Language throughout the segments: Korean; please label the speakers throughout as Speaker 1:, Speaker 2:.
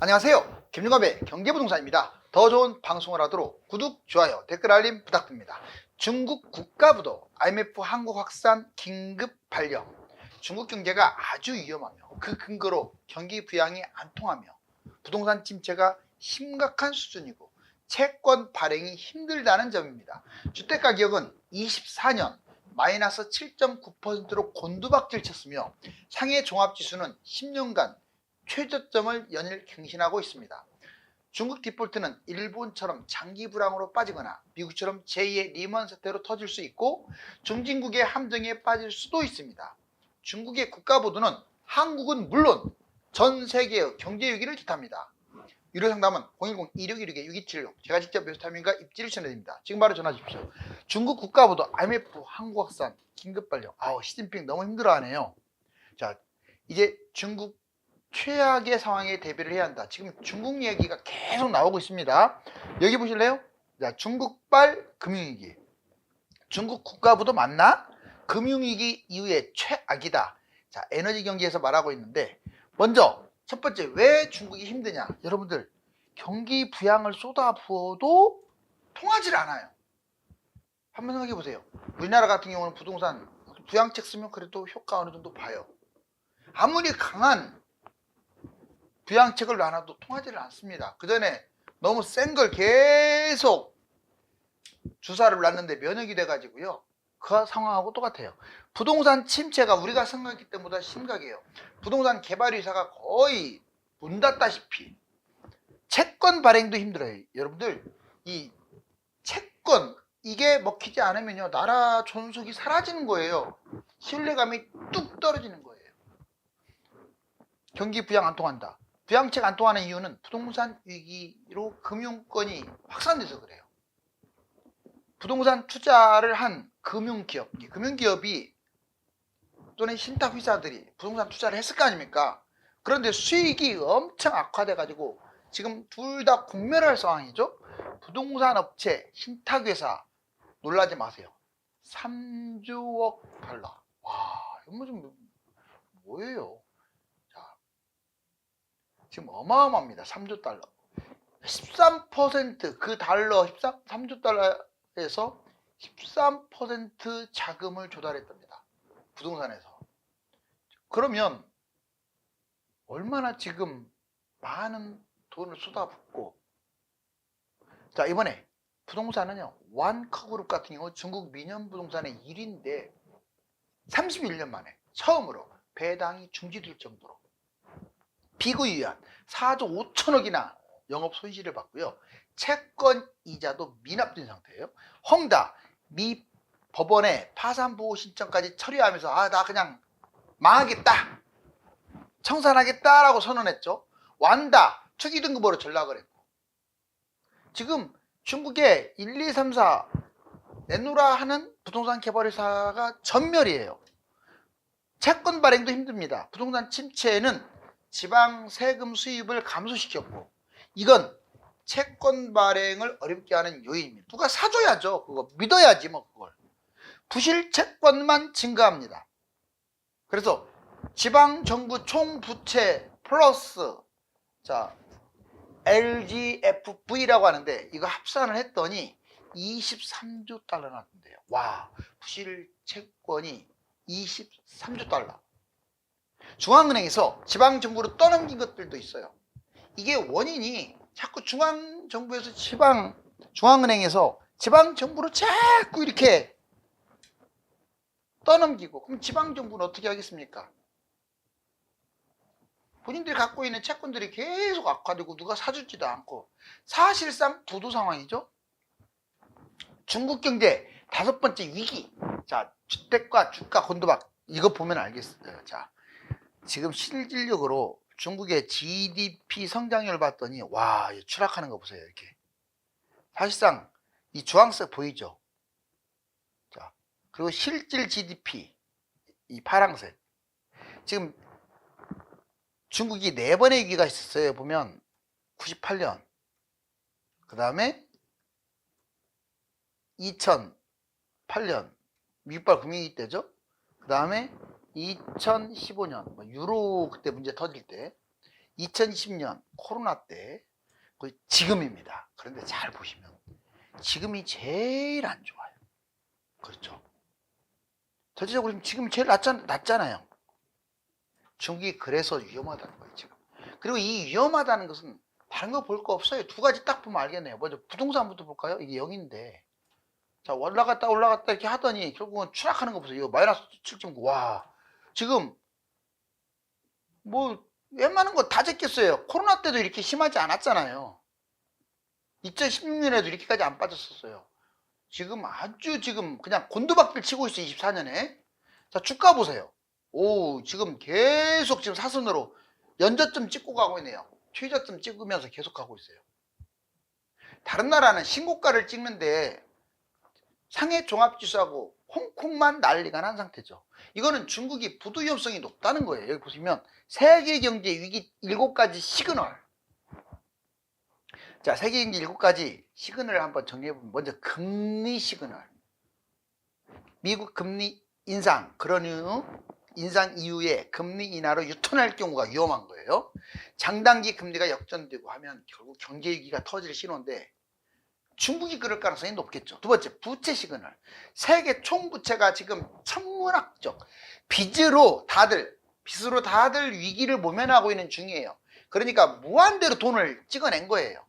Speaker 1: 안녕하세요. 김용갑의 경제부동산입니다. 더 좋은 방송을 하도록 구독, 좋아요, 댓글 알림 부탁드립니다. 중국 국가부도 IMF 한국 확산 긴급 발령. 중국 경제가 아주 위험하며 그 근거로 경기 부양이 안 통하며 부동산 침체가 심각한 수준이고 채권 발행이 힘들다는 점입니다. 주택가격은 24년 마이너스 7.9%로 곤두박질 쳤으며 상해 종합지수는 10년간 최저점을 연일 갱신하고 있습니다. 중국 디폴트는 일본처럼 장기 불황으로 빠지거나 미국처럼 제2의 리먼 사태로 터질 수 있고 중진국의 함정에 빠질 수도 있습니다. 중국의 국가보도는 한국은 물론 전 세계의 경제 위기를 뜻합니다. 유료 상담은 010-2616-6276 제가 직접 메소타민과 입지를 전해드립니다. 지금 바로 전화 주십시오. 중국 국가보도 IMF 한국 확산 긴급 발령. 시진핑 너무 힘들어하네요. 자, 이제 중국 최악의 상황에 대비를 해야 한다. 지금 중국 얘기가 계속 나오고 있습니다. 여기 보실래요? 자, 중국발 금융위기. 중국 국가부도 맞나? 금융위기 이후에 최악이다. 자, 에너지 경제에서 말하고 있는데 먼저 첫 번째 왜 중국이 힘드냐? 여러분들 경기 부양을 쏟아부어도 통하질 않아요. 한번 생각해 보세요. 우리나라 같은 경우는 부동산 부양책 쓰면 그래도 효과 어느 정도 봐요. 아무리 강한 부양책을 놔놔도 통하지를 않습니다. 그 전에 너무 센 걸 계속 주사를 놨는데 면역이 돼가지고요. 그 상황하고 똑같아요. 부동산 침체가 우리가 생각했기 때보다 심각해요. 부동산 개발 회사가 거의 문 닫다시피 채권 발행도 힘들어요. 여러분들 이 채권 이게 먹히지 않으면요 나라 존속이 사라지는 거예요. 신뢰감이 뚝 떨어지는 거예요. 경기 부양 안 통한다. 부양책 안 통하는 이유는 부동산 위기로 금융권이 확산돼서 그래요. 부동산 투자를 한 금융기업이 또는 신탁회사들이 부동산 투자를 했을 거 아닙니까? 그런데 수익이 엄청 악화돼 가지고 지금 둘 다 공멸할 상황이죠. 부동산 업체, 신탁회사 놀라지 마세요. 3조억 달러. 와, 이거 좀 뭐예요? 지금 어마어마합니다. 3조 달러. 13% 그 달러 3조 달러에서 13% 자금을 조달했답니다. 부동산에서. 그러면 얼마나 지금 많은 돈을 쏟아붓고 자 이번에 부동산은요 완커그룹 같은 경우 중국 민영 부동산의 1위인데 31년 만에 처음으로 배당이 중지될 정도로 비구유한 4조 5천억이나 영업 손실을 받고요. 채권 이자도 미납된 상태예요. 헝다 미 법원에 파산보호 신청까지 처리하면서 나 그냥 망하겠다. 청산하겠다라고 선언했죠. 완다 투기등급으로 전락을 했고 지금 중국의 1, 2, 3, 4 내놓으라 하는 부동산 개발회사가 전멸이에요. 채권 발행도 힘듭니다. 부동산 침체는 지방 세금 수입을 감소시켰고 이건 채권 발행을 어렵게 하는 요인입니다. 누가 사줘야죠. 그거 믿어야지 뭐 그걸. 부실 채권만 증가합니다. 그래서 지방 정부 총 부채 플러스 LGFV라고 하는데 이거 합산을 했더니 23조 달러 나왔는데요. 와, 부실 채권이 23조 달러. 중앙은행에서 지방정부로 떠넘긴 것들도 있어요. 이게 원인이 자꾸 중앙정부에서 중앙은행에서 지방정부로 자꾸 이렇게 떠넘기고 그럼 지방정부는 어떻게 하겠습니까? 본인들이 갖고 있는 채권들이 계속 악화되고 누가 사주지도 않고 사실상 부도 상황이죠. 중국 경제 5번째 위기. 자, 주택과 주가 곤두박 이거 보면 알겠어요. 자, 지금 실질적으로 중국의 GDP 성장률을 봤더니 와 추락하는 거 보세요. 이렇게 사실상 이 주황색 보이죠? 자, 그리고 실질 GDP 이 파랑색. 지금 중국이 4번의 위기가 있었어요. 보면 98년 그 다음에 2008년 미국발 금융위기 때죠. 그 다음에 2015년 유로 그때 문제 터질 때 2020년 코로나 때 거의 지금입니다. 그런데 잘 보시면 지금이 제일 안 좋아요. 그렇죠. 전체적으로 지금 제일 낫잖아요. 중국이 그래서 위험하다는 거예요, 지금. 그리고 이 위험하다는 것은 다른 거 볼 거 없어요. 두 가지 딱 보면 알겠네요. 먼저 부동산부터 볼까요? 이게 0인데. 자, 올라갔다 이렇게 하더니 결국은 추락하는 거 보세요. 이거 마이너스 7.9. 와. 지금 뭐 웬만한 거 다 제꼈어요. 코로나 때도 이렇게 심하지 않았잖아요. 2016년에도 이렇게까지 안 빠졌었어요. 지금 아주 지금 그냥 곤두박질 치고 있어요. 24년에. 자, 주가 보세요. 오, 지금 계속 지금 사선으로 연저점 찍고 가고 있네요. 최저점 찍으면서 계속 가고 있어요. 다른 나라는 신고가를 찍는데 상해 종합지수하고 홍콩만 난리가 난 상태죠. 이거는 중국이 부도 위험성이 높다는 거예요. 여기 보시면 세계 경제 위기 7가지 시그널. 자, 세계 경제 7가지 시그널을 한번 정리해보면, 먼저 금리 시그널. 미국 금리 인상, 그런 이유, 인상 이후에 금리 인하로 유턴할 경우가 위험한 거예요. 장단기 금리가 역전되고 하면 결국 경제 위기가 터질 신호인데, 중국이 그럴 가능성이 높겠죠. 두 번째, 부채 시그널. 세계 총부채가 지금 천문학적 빚으로 다들 위기를 모면하고 있는 중이에요. 그러니까 무한대로 돈을 찍어낸 거예요.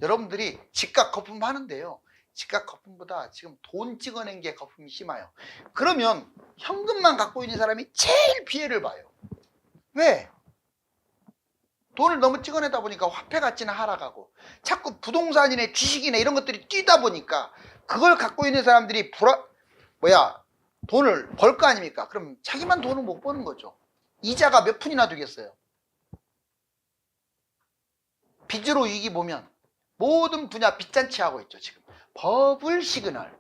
Speaker 1: 여러분들이 집값 거품 하는데요, 집값 거품보다 지금 돈 찍어낸 게 거품이 심해요. 그러면 현금만 갖고 있는 사람이 제일 피해를 봐요. 왜? 돈을 너무 찍어내다 보니까 화폐 가치는 하락하고 자꾸 부동산이나 주식이나 이런 것들이 뛰다 보니까 그걸 갖고 있는 사람들이 돈을 벌 거 아닙니까? 그럼 자기만 돈을 못 버는 거죠. 이자가 몇 푼이나 되겠어요. 빚으로 위기 보면 모든 분야 빚잔치 하고 있죠. 지금 버블 시그널,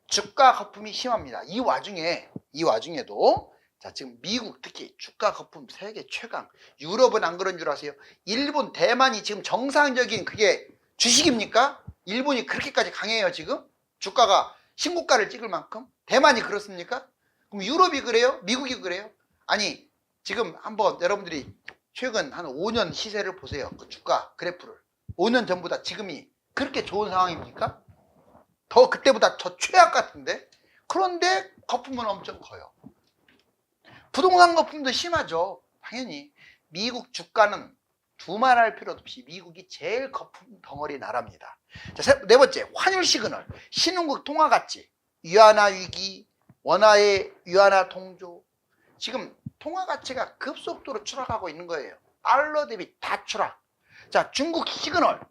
Speaker 1: 주가 거품이 심합니다. 이 와중에도 자, 지금 미국 특히 주가 거품 세계 최강. 유럽은 안 그런 줄 아세요? 일본, 대만이 지금 정상적인 그게 주식입니까? 일본이 그렇게까지 강해요. 지금 주가가 신고가를 찍을 만큼. 대만이 그렇습니까? 그럼 유럽이 그래요? 미국이 그래요? 아니, 지금 한번 여러분들이 최근 한 5년 시세를 보세요. 그 주가 그래프를. 5년 전보다 지금이 그렇게 좋은 상황입니까? 더 그때보다 더 최악 같은데? 그런데 거품은 엄청 커요. 부동산 거품도 심하죠. 당연히 미국 주가는 두말할 필요도 없이 미국이 제일 거품 덩어리 나라입니다. 자, 네 번째, 환율 시그널. 신흥국 통화 가치, 위안화 위기, 원화의 위안화 통조. 지금 통화 가치가 급속도로 추락하고 있는 거예요. 달러 대비 다 추락. 자, 중국 시그널.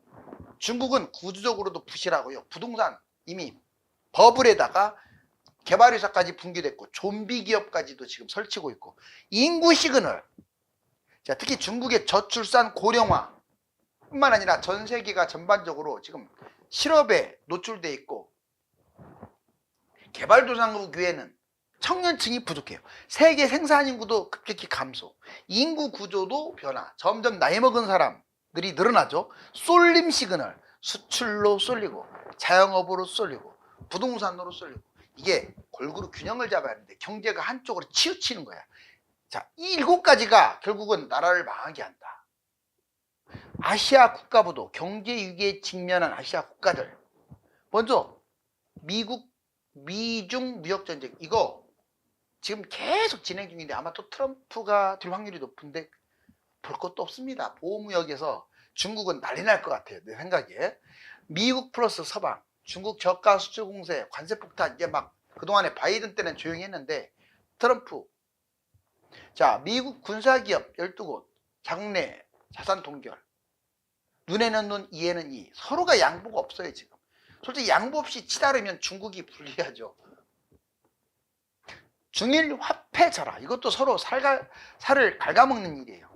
Speaker 1: 중국은 구조적으로도 부실하고요. 부동산 이미 버블에다가 개발회사까지 붕괴됐고 좀비 기업까지도 지금 설치고 있고, 인구 시그널. 자, 특히 중국의 저출산 고령화 뿐만 아니라 전 세계가 전반적으로 지금 실업에 노출돼 있고, 개발도상국 외에는 청년층이 부족해요. 세계 생산 인구도 급격히 감소, 인구 구조도 변화, 점점 나이 먹은 사람들이 늘어나죠. 쏠림 시그널. 수출로 쏠리고 자영업으로 쏠리고 부동산으로 쏠리고, 이게 골고루 균형을 잡아야 하는데 경제가 한쪽으로 치우치는 거야. 자, 이 7가지가 결국은 나라를 망하게 한다. 아시아 국가부도 경제 위기에 직면한 아시아 국가들. 먼저 미중 무역 전쟁, 이거 지금 계속 진행 중인데 아마 또 트럼프가 될 확률이 높은데 볼 것도 없습니다. 보호무역에서 중국은 난리 날 것 같아요, 내 생각에. 미국 플러스 서방, 중국 저가 수출 공세, 관세 폭탄, 이제 막 그동안에 바이든 때는 조용히 했는데 트럼프. 자, 미국 군사기업 12곳 장내 자산 동결. 눈에는 눈, 이에는 이. 서로가 양보가 없어요. 지금 솔직히 양보 없이 치다르면 중국이 불리하죠. 중일 화폐 절하, 이것도 서로 살을 갉아먹는 일이에요.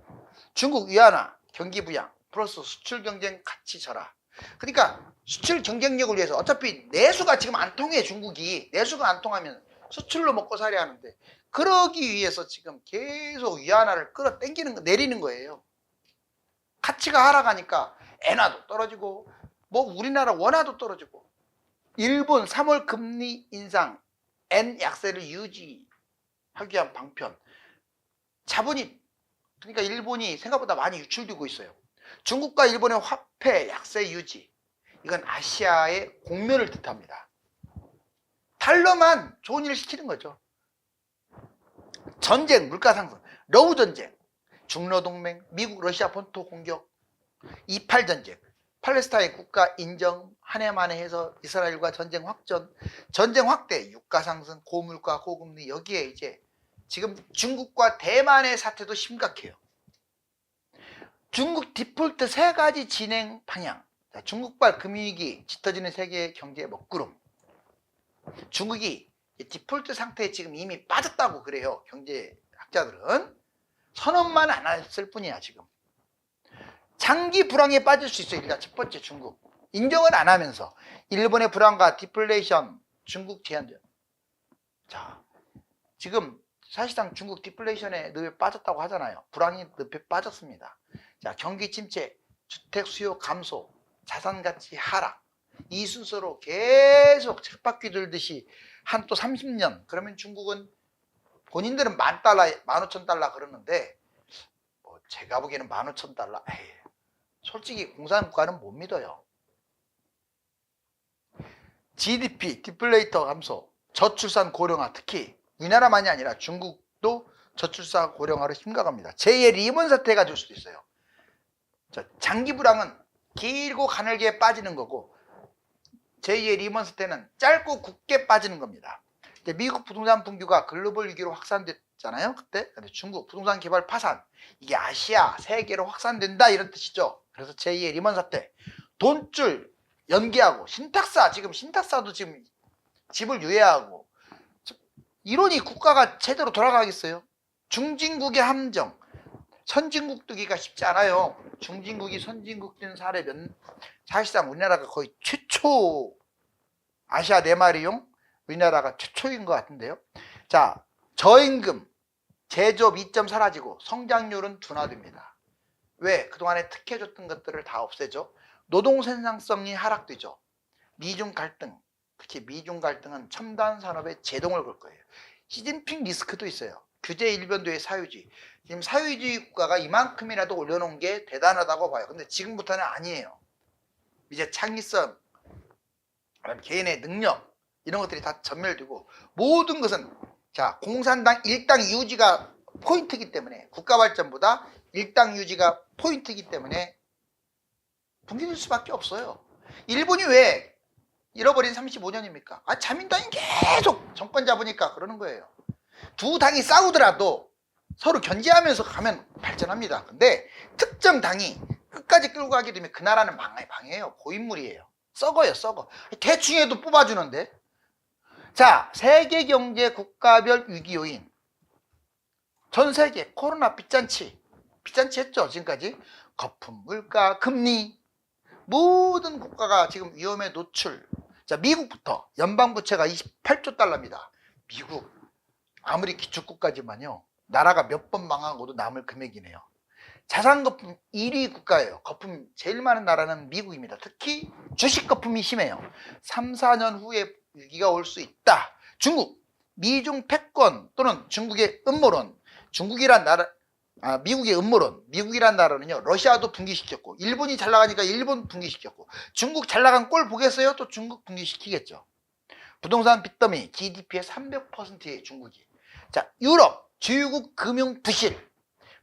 Speaker 1: 중국 위안화 경기 부양 플러스 수출 경쟁 가치 절하. 그러니까 수출 경쟁력을 위해서, 어차피 내수가 지금 안 통해. 중국이 내수가 안 통하면 수출로 먹고 살아야 하는데, 그러기 위해서 지금 계속 위안화를 내리는 거예요. 가치가 하락하니까 엔화도 떨어지고 뭐 우리나라 원화도 떨어지고. 일본 3월 금리 인상, 엔 약세를 유지하기 위한 방편. 자본이 그러니까 일본이 생각보다 많이 유출되고 있어요. 중국과 일본의 화폐 약세 유지, 이건 아시아의 공멸을 뜻합니다. 달러만 좋은 일을 시키는 거죠. 전쟁, 물가 상승, 러우 전쟁, 중러 동맹, 미국 러시아 본토 공격, 28 전쟁, 팔레스타인 국가 인정 한 해 만에 해서 이스라엘과 전쟁 확전, 전쟁 확대, 유가 상승, 고물가, 고금리, 여기에 이제 지금 중국과 대만의 사태도 심각해요. 중국 디폴트 3가지 진행 방향. 중국발 금융위기, 짙어지는 세계 경제의 먹구름. 중국이 디폴트 상태에 지금 이미 빠졌다고 그래요. 경제학자들은. 선언만 안 했을 뿐이야 지금. 장기 불황에 빠질 수 있어요. 일단 첫 번째 중국. 인정을 안 하면서 일본의 불황과 디플레이션, 중국 제한전. 자, 지금 사실상 중국 디플레이션에 늪에 빠졌다고 하잖아요. 불황이 늪에 빠졌습니다. 자, 경기 침체, 주택 수요 감소, 자산 가치 하락, 이 순서로 계속 쳇바퀴 돌듯이 한 또 30년. 그러면 중국은 본인들은 $10,000, 15,000달러 그러는데 뭐 제가 보기에는 15,000달러. 에이, 솔직히 공산국가는 못 믿어요. GDP, 디플레이터 감소, 저출산 고령화, 특히 우리나라만이 아니라 중국도 저출산 고령화로 심각합니다. 제2의 리먼 사태가 될 수도 있어요. 장기 불황은 길고 가늘게 빠지는 거고, 제2의 리먼 사태는 짧고 굵게 빠지는 겁니다. 미국 부동산 붕괴가 글로벌 위기로 확산됐잖아요. 그때 중국 부동산 개발 파산, 이게 아시아, 세계로 확산된다 이런 뜻이죠. 그래서 제2의 리먼 사태, 돈줄 연기하고, 신탁사, 지금 신탁사도 지금 집을 유예하고, 이러니 국가가 제대로 돌아가겠어요? 중진국의 함정, 선진국 되기가 쉽지 않아요. 중진국이 선진국 된 사례는 사실상 우리나라가 거의 최초, 아시아 4마리용 우리나라가 최초인 것 같은데요. 자, 저임금, 제조업 이점 사라지고 성장률은 둔화됩니다. 왜? 그동안에 특혜줬던 것들을 다 없애죠. 노동 생산성이 하락되죠. 미중 갈등, 특히 미중 갈등은 첨단 산업에 제동을 걸 거예요. 시진핑 리스크도 있어요. 규제 일변도의 사유주의. 지금 사유주의 국가가 이만큼이라도 올려놓은 게 대단하다고 봐요. 근데 지금부터는 아니에요. 이제 창의성, 개인의 능력, 이런 것들이 다 전멸되고, 모든 것은, 자, 공산당 일당 유지가 포인트이기 때문에, 국가 발전보다 일당 유지가 포인트이기 때문에 붕괴될 수밖에 없어요. 일본이 왜 잃어버린 35년입니까? 아, 자민당이 계속 정권 잡으니까 그러는 거예요. 두 당이 싸우더라도 서로 견제하면서 가면 발전합니다. 근데 특정 당이 끝까지 끌고 가게 되면 그 나라는 망해요. 고인물이에요. 썩어요, 썩어. 대충 해도 뽑아주는데. 자, 세계 경제 국가별 위기 요인. 전 세계 코로나 빚잔치 했죠, 지금까지. 거품, 물가, 금리. 모든 국가가 지금 위험에 노출. 자, 미국부터 연방부채가 28조 달러입니다. 미국 아무리 기축국가지만요, 나라가 몇 번 망하고도 남을 금액이네요. 자산거품 1위 국가예요. 거품 제일 많은 나라는 미국입니다. 특히 주식 거품이 심해요. 3, 4년 후에 위기가 올 수 있다. 중국, 미중 패권 또는 중국의 음모론. 중국이란 나라, 미국의 음모론. 미국이란 나라는요, 러시아도 붕괴시켰고, 일본이 잘 나가니까 일본 붕괴시켰고, 중국 잘 나간 꼴 보겠어요? 또 중국 붕괴시키겠죠. 부동산 빚더미 GDP의 300%의 중국이. 자, 유럽 주유국 금융 부실,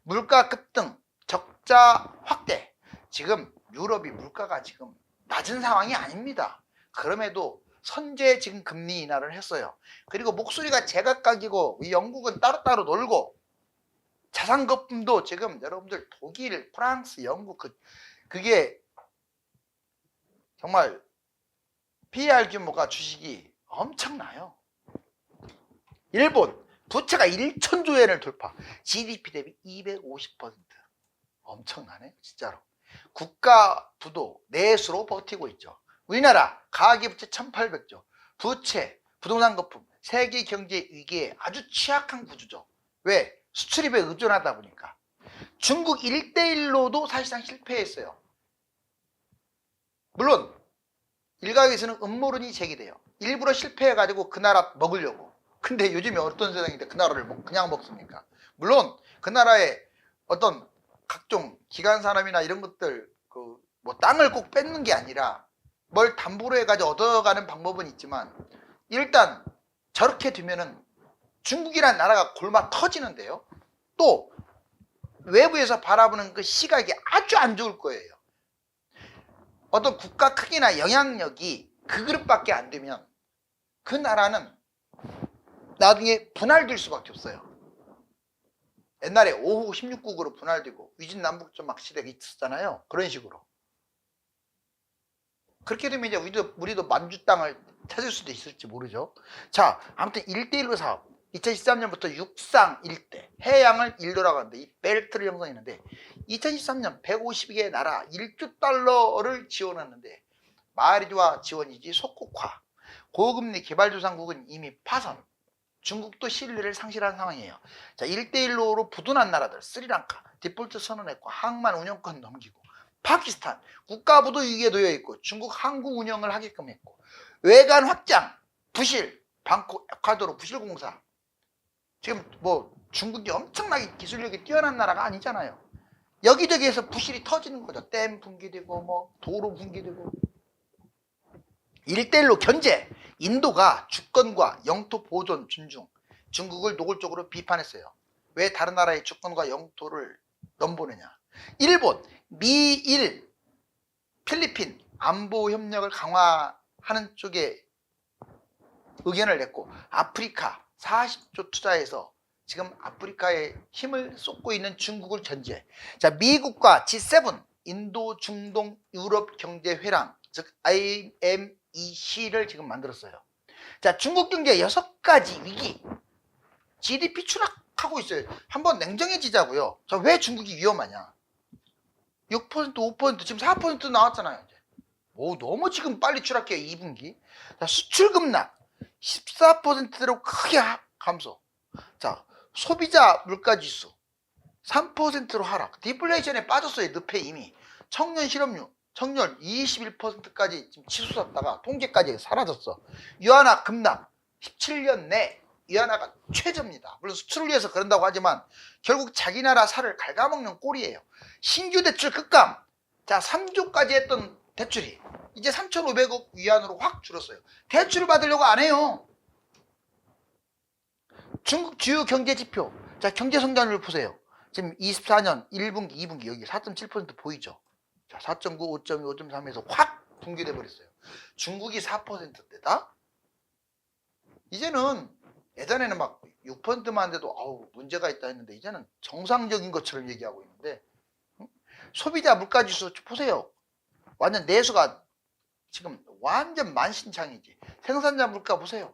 Speaker 1: 물가 급등, 적자 확대. 지금 유럽이 물가가 지금 낮은 상황이 아닙니다. 그럼에도 선제 지금 금리 인하를 했어요. 그리고 목소리가 제각각이고, 영국은 따로따로 놀고, 자산 거품도 지금 여러분들 독일, 프랑스, 영국, 그게 정말 PER 규모가 주식이 엄청나요. 일본 부채가 1,000조 엔을 돌파, GDP 대비 250%. 엄청나네, 진짜로. 국가 부도 내수로 버티고 있죠. 우리나라 가계부채 1,800조, 부채, 부동산 거품, 세계 경제 위기에 아주 취약한 구조죠. 왜? 수출입에 의존하다 보니까. 중국 1대1로도 사실상 실패했어요. 물론 일각에서는 음모론이 제기돼요. 일부러 실패해가지고 그 나라 먹으려고. 근데 요즘에 어떤 세상인데 그 나라를 그냥 먹습니까? 물론 그 나라의 어떤 각종 기간 산업이나 이런 것들 뭐 땅을 꼭 뺏는 게 아니라 뭘 담보로 해가지고 얻어가는 방법은 있지만 일단 저렇게 되면은 중국이라는 나라가 골마 터지는데요. 또 외부에서 바라보는 그 시각이 아주 안 좋을 거예요. 어떤 국가 크기나 영향력이 그 그릇밖에 안 되면 그 나라는 나중에 분할될 수밖에 없어요. 옛날에 5호 16국으로 분할되고 위진남북조막 시대가 있었잖아요. 그런 식으로. 그렇게 되면 이제 우리도 만주 땅을 찾을 수도 있을지 모르죠. 자, 아무튼 1대1로 사업. 2013년부터 육상 일대, 해양을 일로라고 하는데 이 벨트를 형성했는데 2013년 152개의 나라 1조 달러를 지원했는데 말이와 지원이지 속국화. 고금리 개발도상국은 이미 파산. 중국도 신뢰를 상실한 상황이에요. 자, 1대1로 부도난 나라들 스리랑카 디폴트 선언했고 항만 운영권 넘기고 파키스탄 국가부도 위기에 놓여있고 중국 항구 운영을 하게끔 했고 외관 확장 부실 방콕 에콰도르 부실공사. 지금 뭐 중국이 엄청나게 기술력이 뛰어난 나라가 아니잖아요. 여기저기에서 부실이 터지는 거죠. 댐 붕괴되고 뭐 도로 붕괴되고. 1대1로 견제. 인도가 주권과 영토 보존 존중 중국을 노골적으로 비판했어요. 왜 다른 나라의 주권과 영토를 넘보느냐. 일본, 미일, 필리핀 안보 협력을 강화하는 쪽에 의견을 냈고 아프리카 40조 투자해서 지금 아프리카에 힘을 쏟고 있는 중국을 견제. 자, 미국과 G7 인도 중동 유럽 경제 회랑 즉 IMEC를 지금 만들었어요. 자, 중국 경제 6가지 위기. GDP 추락하고 있어요. 한번 냉정해지자고요. 자, 왜 중국이 위험하냐. 6% 5% 지금 4% 나왔잖아요. 이제. 오, 너무 지금 빨리 추락해요. 2분기. 자, 수출 급락 14%로 크게 감소. 자, 소비자 물가지수 3%로 하락. 디플레이션에 빠졌어요. 늪에 이미. 청년 실업률 청년 21%까지 지금 치솟았다가 통계까지 사라졌어. 위안화 급락 17년 내 위안화가 최저입니다. 물론 수출을 위해서 그런다고 하지만 결국 자기 나라 살을 갉아먹는 꼴이에요. 신규 대출 급감. 자, 3조까지 했던 대출이 이제 3,500억 위안으로 확 줄었어요. 대출을 받으려고 안 해요. 중국 주요 경제 지표. 자, 경제 성장률 보세요. 지금 24년 1분기 2분기 여기 4.7% 보이죠. 자, 4.9, 5.2, 5.3에서 확 붕괴돼 버렸어요. 중국이 4%대다. 이제는 예전에는 막 6%만 돼도 아우 문제가 있다 했는데 이제는 정상적인 것처럼 얘기하고 있는데 소비자 물가지수 보세요. 완전 내수가 지금 완전 만신창이지. 생산자 물가 보세요.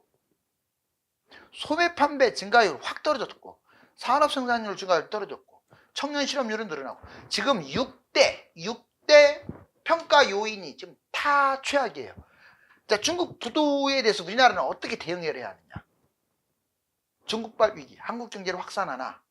Speaker 1: 소매 판매 증가율 확 떨어졌고 산업 생산율 증가율 떨어졌고 청년 실업률은 늘어나고 지금 6대 평가 요인이 지금 다 최악이에요. 자, 중국 부도에 대해서 우리나라는 어떻게 대응을 해야 하느냐. 중국발 위기, 한국 경제를 확산하나.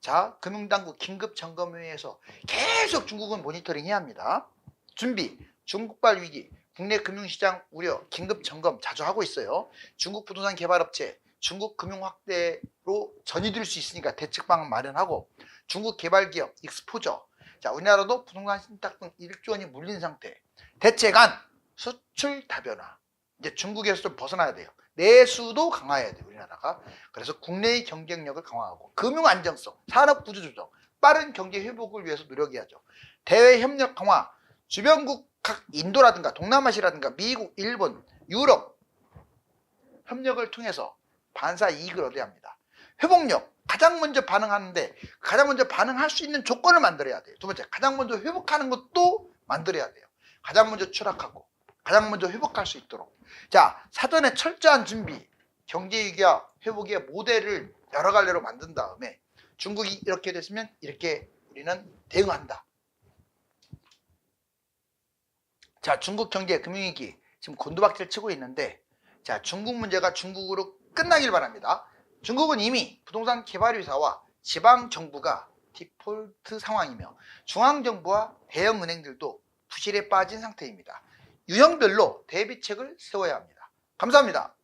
Speaker 1: 자, 금융당국 긴급점검회에서 계속 중국은 모니터링해야 합니다. 준비, 중국발 위기, 국내 금융시장 우려, 긴급점검 자주 하고 있어요. 중국 부동산 개발업체, 중국 금융 확대로 전이될 수 있으니까 대책 방안 마련하고 중국 개발기업, 익스포저. 자, 우리나라도 부동산 신탁 등 1조 원이 물린 상태. 대책안, 수출 다변화. 이제 중국에서 좀 벗어나야 돼요. 내수도 강화해야 돼요, 우리나라가. 그래서 국내의 경쟁력을 강화하고 금융 안정성, 산업 구조 조정, 빠른 경제 회복을 위해서 노력해야죠. 대외 협력 강화, 주변국 각 인도라든가 동남아시아라든가 미국, 일본, 유럽 협력을 통해서 반사 이익을 얻어야 합니다. 회복력, 가장 먼저 반응하는데 가장 먼저 반응할 수 있는 조건을 만들어야 돼요. 두 번째, 가장 먼저 회복하는 것도 만들어야 돼요. 가장 먼저 추락하고 가장 먼저 회복할 수 있도록. 자, 사전에 철저한 준비, 경제위기와 회복의 모델을 여러 갈래로 만든 다음에 중국이 이렇게 됐으면 이렇게 우리는 대응한다. 자, 중국 경제 금융위기 지금 곤두박질 치고 있는데 자, 중국 문제가 중국으로 끝나길 바랍니다. 중국은 이미 부동산 개발회사와 지방정부가 디폴트 상황이며 중앙정부와 대형은행들도 부실에 빠진 상태입니다. 유형별로 대비책을 세워야 합니다. 감사합니다.